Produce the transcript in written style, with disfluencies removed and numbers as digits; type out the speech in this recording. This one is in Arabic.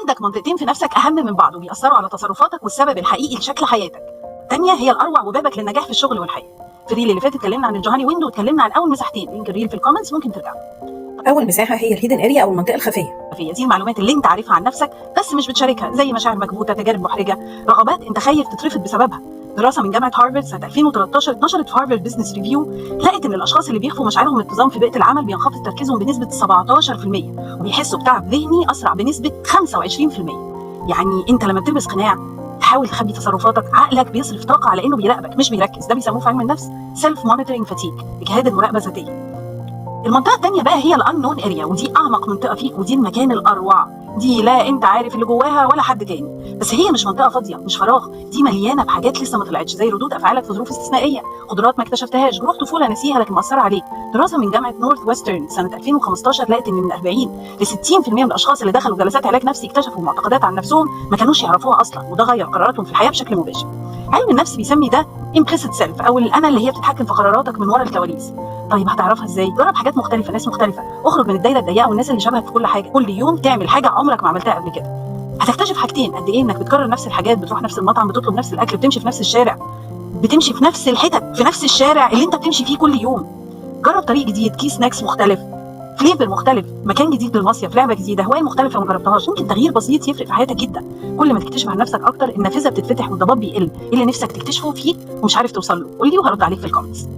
عندك منطقتين في نفسك اهم من بعض وبيأثروا على تصرفاتك والسبب الحقيقي لشكل حياتك. الثانيه هي الاروع وبابك للنجاح في الشغل والحياه. في الريل اللي فاتت اتكلمنا عن الجوهاني ويندو واتكلمنا عن اول مساحتين، لينك الريل في الكومنتس ممكن ترجع. اول مساحه هي الهيدن اريا او المنطقه الخفيه. دي المعلومات اللي انت عارفها عن نفسك بس مش بتشاركها، زي مشاعر مكبوته، تجارب محرجه، رغبات انت خايف تترفض بسببها. دراسه من جامعه هارفارد سنه 2013 اتنشرت في هارفارد بزنس ريفيو لقت ان الاشخاص اللي بيخفوا مشاعرهم انتظام في بيئه العمل بينخفض تركيزهم بنسبه 17% وبيحسوا بتعب ذهني اسرع بنسبه 25%. يعني انت لما بتلبس قناع تحاول تخبي تصرفاتك، عقلك بيصرف طاقه على انه بيراقبك مش بيركز. ده بيسموه في علم النفس سيلف مونيتورنج فاتيج، اجهاد المراقبه الذاتيه. المنطقه الثانيه بقى هي الانون اريا، ودي اعمق منطقه فيك ودي المكان الاروع. دي لا انت عارف اللي جواها ولا حد تاني، بس هي مش منطقه فاضيه، مش فراغ، دي مليانه بحاجات لسه ما طلعتش، زي ردود افعالك في ظروف استثنائيه، قدرات ما اكتشفتهاش، جروح طفوله نسيها لكن مأثره عليك. دراسه من جامعه نورث ويسترن سنه 2015 لقت ان من 40 ل 60% من الاشخاص اللي دخلوا جلسات علاج نفسي اكتشفوا معتقدات عن نفسهم ما كانوش يعرفوها اصلا، وده غير قراراتهم في الحياه بشكل مباشر. علم النفس بيسمي ده implicit self او الانا اللي هي بتتحكم في قراراتك من ورا الكواليس. طيب هتعرفها ازاي؟ جرب حاجات مختلفه، ناس مختلفه، اخرج من الدايره الضيقه والناس اللي شبهك في كل حاجه، كل يوم تعمل حاجه عمرك ما عملتها قبل كده. هتكتشف حاجتين، قد ايه انك بتكرر نفس الحاجات، بتروح نفس المطعم، بتطلب نفس الاكل، بتمشي في نفس الشارع، بتمشي في نفس الحتت في نفس الشارع اللي انت بتمشي فيه كل يوم. جرب طريق جديد، كيس سناكس مختلف، فليفر مختلف، مكان جديد للمصيف، لعبه جديده، هوايه مختلفه ما جربتهاش. ممكن تغيير بسيط يفرق في حياتك جدا. كل ما تكتشف عن نفسك اكتر النافذه بتتفتح والضباب بيقل. ايه اللي نفسك تكتشفه فيك ومش عارف توصل له؟ قول لي وهرد عليك في الكومنتس.